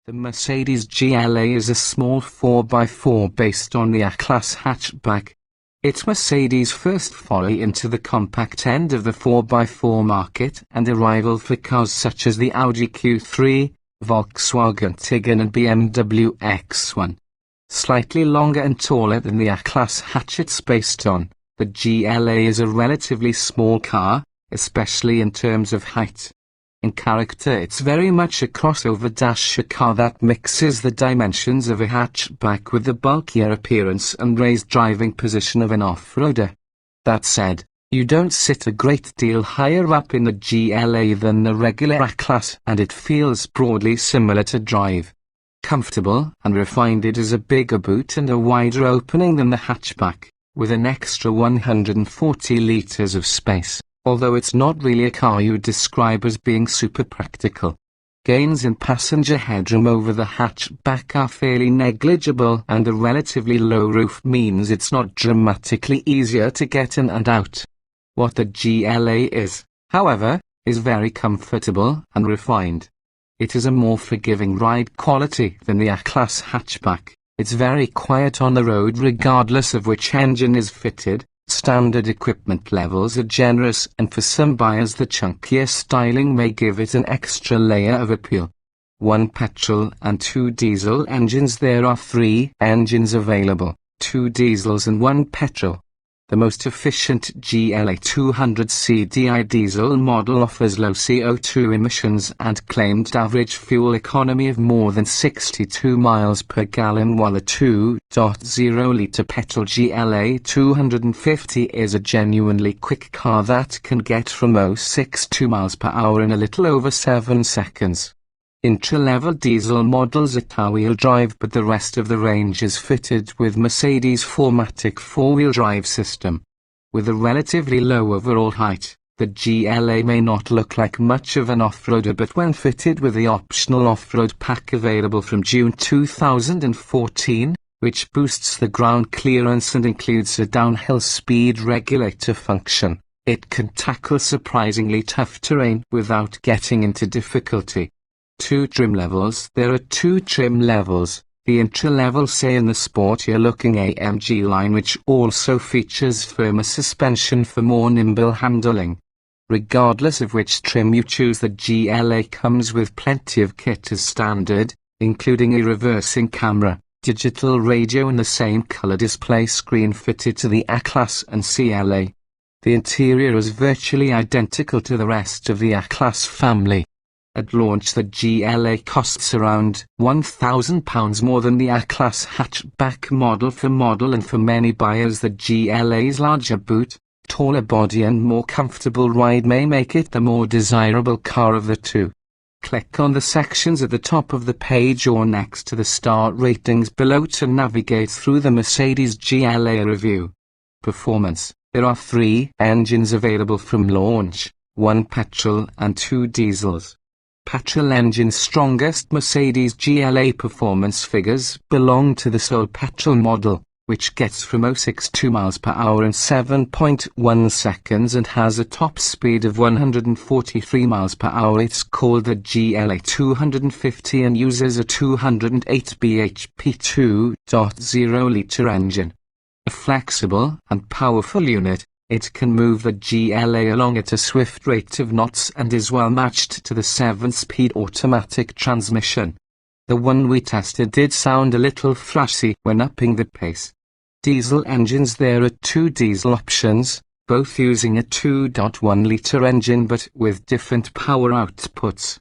The Mercedes GLA is a small 4x4 based on the A-Class hatchback. It's Mercedes' first foray into the compact end of the 4x4 market and a rival for cars such as the Audi Q3, Volkswagen Tiguan and BMW X1. Slightly longer and taller than the A-Class hatch it's based on, the GLA is a relatively small car, especially in terms of height. In character, it's very much a crossover dash, a car that mixes the dimensions of a hatchback with the bulkier appearance and raised driving position of an off-roader. That said, you don't sit a great deal higher up in the GLA than the regular A-Class, and it feels broadly similar to drive. Comfortable and refined, it is a bigger boot and a wider opening than the hatchback, with an extra 140 litres of space. Although it's not really a car you'd describe as being super practical. Gains in passenger headroom over the hatchback are fairly negligible, and a relatively low roof means it's not dramatically easier to get in and out. What the GLA is, however, is very comfortable and refined. It is a more forgiving ride quality than the A-Class hatchback. It's very quiet on the road regardless of which engine is fitted. Standard equipment levels are generous, and for some buyers the chunkier styling may give it an extra layer of appeal. 1 petrol and 2 diesel engines. There are 3 engines available, 2 diesels and 1 petrol. The most efficient GLA-200 diesel model offers low CO2 emissions and claimed average fuel economy of more than 62 miles per gallon, while the 2.0-litre petrol GLA-250 is a genuinely quick car that can get from 0 to miles per hour in a little over 7 seconds. Entry-level diesel models are wheel drive, but the rest of the range is fitted with Mercedes' 4MATIC 4-wheel drive system. With a relatively low overall height, the GLA may not look like much of an off-roader, but when fitted with the optional off-road pack available from June 2014, which boosts the ground clearance and includes a downhill speed regulator function, it can tackle surprisingly tough terrain without getting into difficulty. 2 trim levels. There are 2 trim levels, the entry-level, say in the sportier-looking AMG line, which also features firmer suspension for more nimble handling. Regardless of which trim you choose, the GLA comes with plenty of kit as standard, including a reversing camera, digital radio and the same color display screen fitted to the A-Class and CLA. The interior is virtually identical to the rest of the A-Class family. At launch, the GLA costs around £1,000 more than the A-Class hatchback model, and for many buyers the GLA's larger boot, taller body and more comfortable ride may make it the more desirable car of the two. Click on the sections at the top of the page or next to the star ratings below to navigate through the Mercedes GLA review. Performance. There are 3 engines available from launch, 1 petrol and 2 diesels. Petrol engine's strongest Mercedes GLA performance figures belong to the sole petrol model, which gets from 0 to miles per hour in 7.1 seconds and has a top speed of 143 miles per hour. It's called the GLA-250 and uses a 208 bhp 2.0-litre engine. A flexible and powerful unit, it can move the GLA along at a swift rate of knots and is well matched to the 7-speed automatic transmission. The one we tested did sound a little flashy when upping the pace. Diesel engines. There are 2 diesel options, both using a 2.1-litre engine but with different power outputs.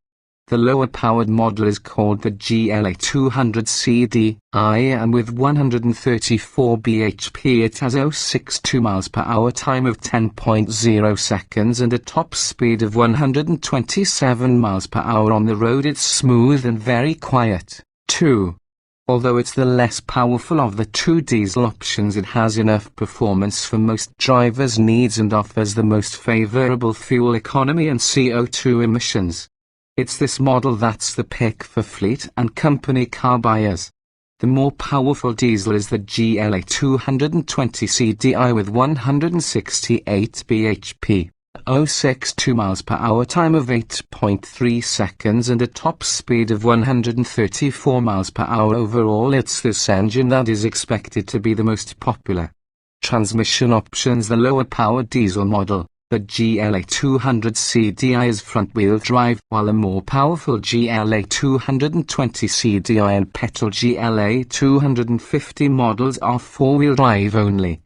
The lower-powered model is called the GLA-200 and with 134 bhp it has 0 to miles per hour time of 10.0 seconds and a top speed of 127 miles per hour on the road. It's smooth and very quiet, too. Although it's the less powerful of the 2 diesel options, it has enough performance for most drivers' needs and offers the most favorable fuel economy and CO2 emissions. It's this model that's the pick for fleet and company car buyers. The more powerful diesel is the GLA-220 CDI with 168 bhp, 0.062 miles per hour, time of 8.3 seconds, and a top speed of 134 miles per hour. Overall, it's this engine that is expected to be the most popular. Transmission options: the lower power diesel model, the GLA-200 is front-wheel drive, while the more powerful GLA-220 and petrol GLA-250 models are four-wheel drive only.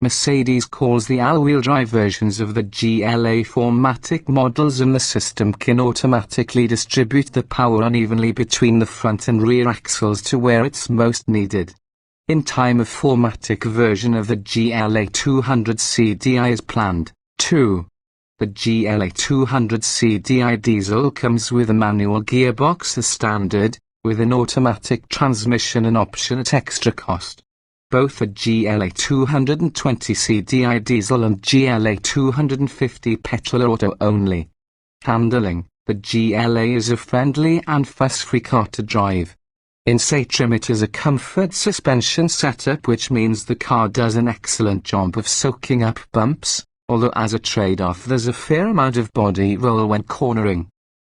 Mercedes calls the all-wheel drive versions of the GLA 4MATIC models, and the system can automatically distribute the power unevenly between the front and rear axles to where it's most needed. In time, a 4MATIC version of the GLA-200 is planned. 2. The GLA-200 diesel comes with a manual gearbox as standard, with an automatic transmission, an option at extra cost. Both the GLA-220 diesel and GLA-250 petrol are auto only. Handling: the GLA is a friendly and fuss-free car to drive. In trim, it is a comfort suspension setup, which means the car does an excellent job of soaking up bumps, although as a trade-off there's a fair amount of body roll when cornering.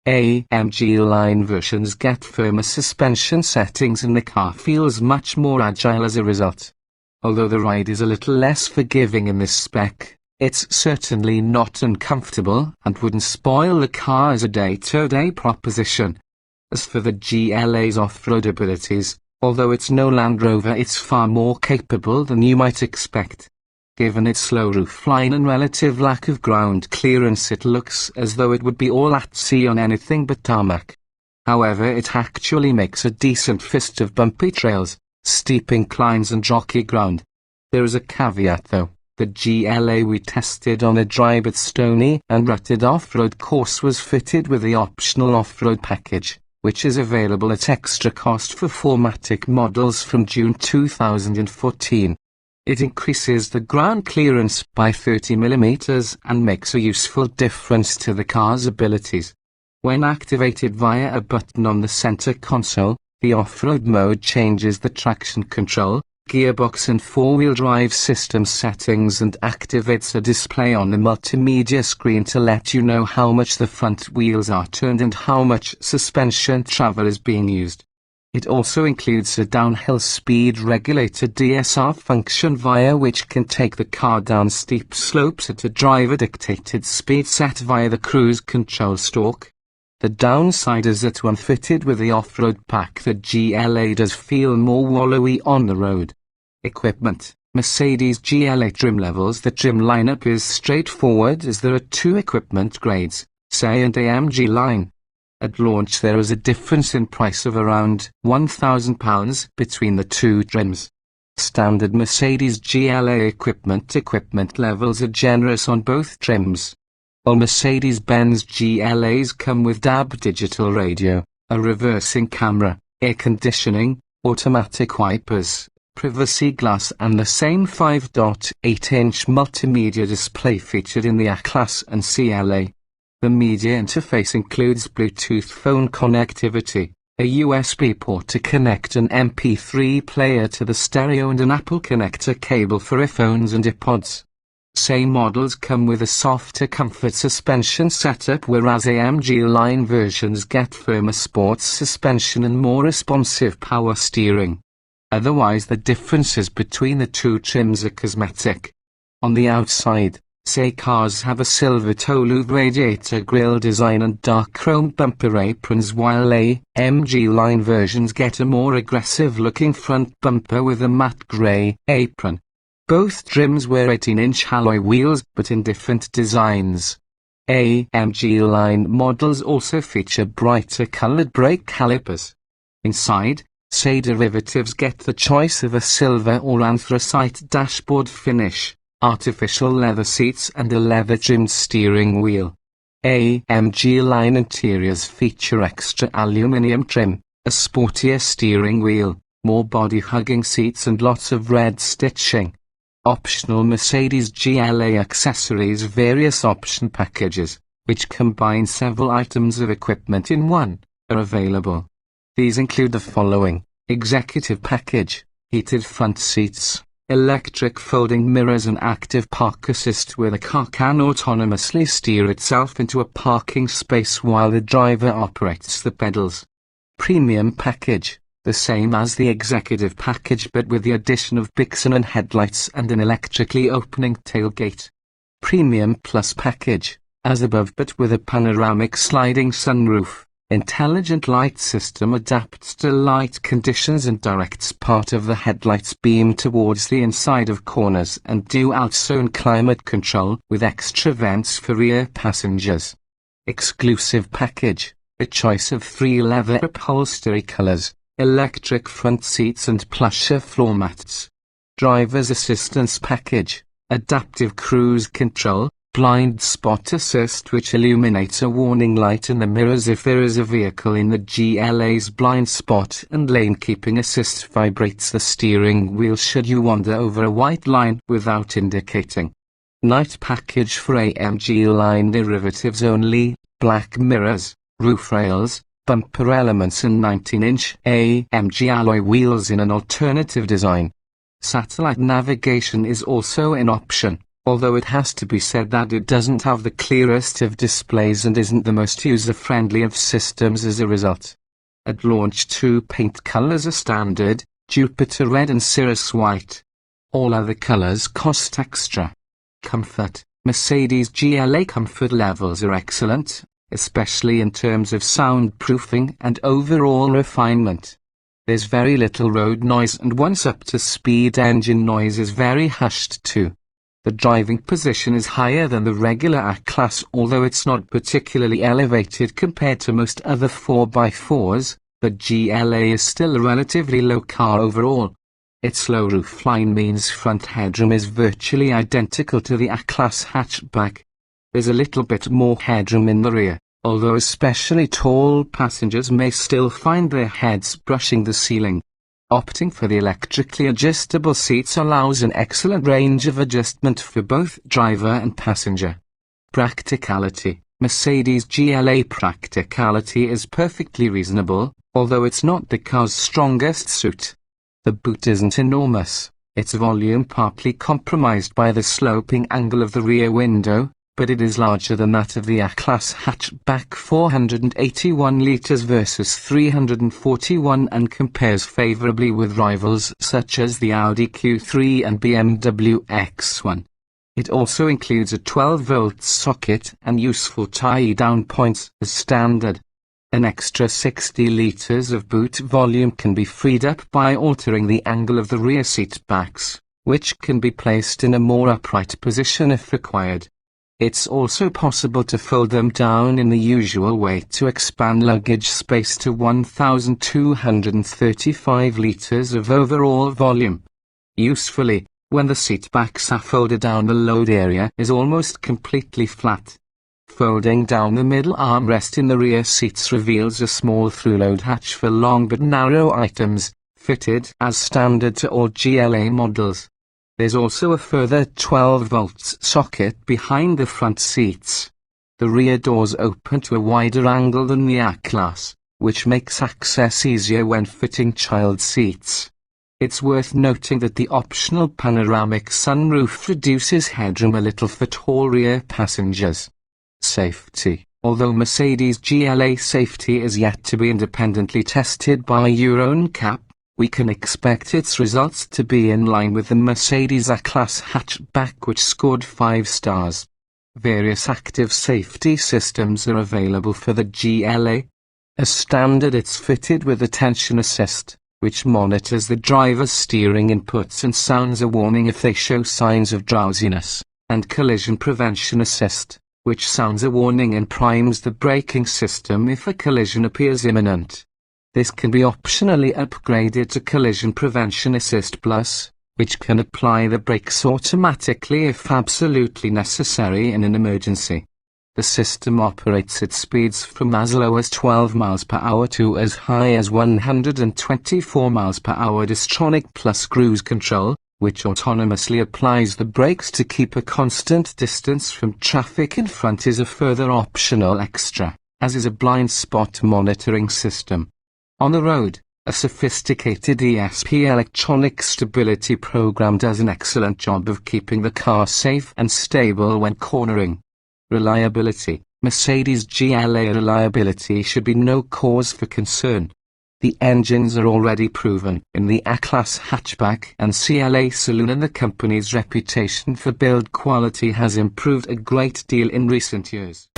AMG line versions get firmer suspension settings and the car feels much more agile as a result. Although the ride is a little less forgiving in this spec, it's certainly not uncomfortable and wouldn't spoil the car as a day-to-day proposition. As for the GLA's off-road abilities, although it's no Land Rover, it's far more capable than you might expect. Given its low roofline and relative lack of ground clearance, it looks as though it would be all at sea on anything but tarmac. However, it actually makes a decent fist of bumpy trails, steep inclines and rocky ground. There is a caveat though: the GLA we tested on a dry but stony and rutted off-road course was fitted with the optional off-road package, which is available at extra cost for 4MATIC models from June 2014. It increases the ground clearance by 30 mm and makes a useful difference to the car's abilities. When activated via a button on the center console, the off-road mode changes the traction control, gearbox and four-wheel drive system settings and activates a display on the multimedia screen to let you know how much the front wheels are turned and how much suspension travel is being used. It also includes a downhill speed regulator DSR function via which can take the car down steep slopes at a driver-dictated speed set via the cruise control stalk. The downside is that when fitted with the off-road pack, the GLA does feel more wallowy on the road. Equipment: Mercedes GLA trim levels. The trim lineup is straightforward as there are two equipment grades, SE and AMG line. At launch there is a difference in price of around £1,000 between the two trims. Standard Mercedes GLA equipment levels are generous on both trims. All Mercedes-Benz GLAs come with DAB digital radio, a reversing camera, air conditioning, automatic wipers, privacy glass and the same 5.8-inch multimedia display featured in the A-Class and CLA. The media interface includes Bluetooth phone connectivity, a USB port to connect an MP3 player to the stereo and an Apple connector cable for earphones and iPods. Same models come with a softer comfort suspension setup, whereas AMG line versions get firmer sports suspension and more responsive power steering. Otherwise the differences between the two trims are cosmetic. On the outside, SE cars have a silver Tolu radiator grille design and dark chrome bumper aprons, while AMG line versions get a more aggressive-looking front bumper with a matte grey apron. Both trims wear 18-inch alloy wheels, but in different designs. AMG line models also feature brighter colored brake calipers. Inside, SE derivatives get the choice of a silver or anthracite dashboard finish, artificial leather seats and a leather-trimmed steering wheel. AMG line interiors feature extra aluminium trim, a sportier steering wheel, more body-hugging seats and lots of red stitching. Optional Mercedes GLA accessories. Various option packages, which combine several items of equipment in one, are available. These include the following: Executive Package, heated front seats, electric folding mirrors and active park assist, where the car can autonomously steer itself into a parking space while the driver operates the pedals. Premium package, the same as the executive package but with the addition of Bixen and headlights and an electrically opening tailgate. Premium Plus package, as above but with a panoramic sliding sunroof. Intelligent light system adapts to light conditions and directs part of the headlight's beam towards the inside of corners and dual zone climate control with extra vents for rear passengers. Exclusive package, a choice of 3 leather upholstery colors, electric front seats and plusher floor mats. Driver's assistance package, adaptive cruise control, blind spot assist which illuminates a warning light in the mirrors if there is a vehicle in the GLA's blind spot, and lane keeping assist vibrates the steering wheel should you wander over a white line without indicating. Night package for AMG line derivatives only, black mirrors, roof rails, bumper elements and 19-inch AMG alloy wheels in an alternative design. Satellite navigation is also an option, although it has to be said that it doesn't have the clearest of displays and isn't the most user-friendly of systems as a result. At launch 2 paint colors are standard, Jupiter Red and Cirrus White. All other colors cost extra. Comfort, Mercedes GLA comfort levels are excellent, especially in terms of soundproofing and overall refinement. There's very little road noise and once up to speed engine noise is very hushed too. The driving position is higher than the regular A-Class, although it's not particularly elevated compared to most other 4x4s, the GLA is still a relatively low car overall. Its low roofline means front headroom is virtually identical to the A-Class hatchback. There's a little bit more headroom in the rear, although especially tall passengers may still find their heads brushing the ceiling. Opting for the electrically adjustable seats allows an excellent range of adjustment for both driver and passenger. Practicality, Mercedes GLA practicality is perfectly reasonable, although it's not the car's strongest suit. The boot isn't enormous, its volume partly compromised by the sloping angle of the rear window, but it is larger than that of the A-Class hatchback, 481 litres versus 341, and compares favourably with rivals such as the Audi Q3 and BMW X1. It also includes a 12-volt socket and useful tie-down points as standard. An extra 60 litres of boot volume can be freed up by altering the angle of the rear seat backs, which can be placed in a more upright position if required. It's also possible to fold them down in the usual way to expand luggage space to 1,235 litres of overall volume. Usefully, when the seat backs are folded down, the load area is almost completely flat. Folding down the middle armrest in the rear seats reveals a small through-load hatch for long but narrow items, fitted as standard to all GLA models. There's also a further 12-volt socket behind the front seats. The rear doors open to a wider angle than the A-Class, which makes access easier when fitting child seats. It's worth noting that the optional panoramic sunroof reduces headroom a little for tall rear passengers. Safety, although Mercedes GLA safety is yet to be independently tested by Euro NCAP, we can expect its results to be in line with the Mercedes A-Class hatchback, which scored 5 stars. Various active safety systems are available for the GLA. As standard, it's fitted with attention assist, which monitors the driver's steering inputs and sounds a warning if they show signs of drowsiness, and collision prevention assist, which sounds a warning and primes the braking system if a collision appears imminent. This can be optionally upgraded to Collision Prevention Assist Plus, which can apply the brakes automatically if absolutely necessary in an emergency. The system operates at speeds from as low as 12 miles per hour to as high as 124 miles per hour. Distronic Plus cruise control, which autonomously applies the brakes to keep a constant distance from traffic in front, is a further optional extra, as is a blind spot monitoring system. On the road, A sophisticated ESP electronic stability program does an excellent job of keeping the car safe and stable when cornering. Reliability. Mercedes GLA reliability should be no cause for concern. The engines are already proven in the A-Class hatchback and CLA saloon, and the company's reputation for build quality has improved a great deal in recent years.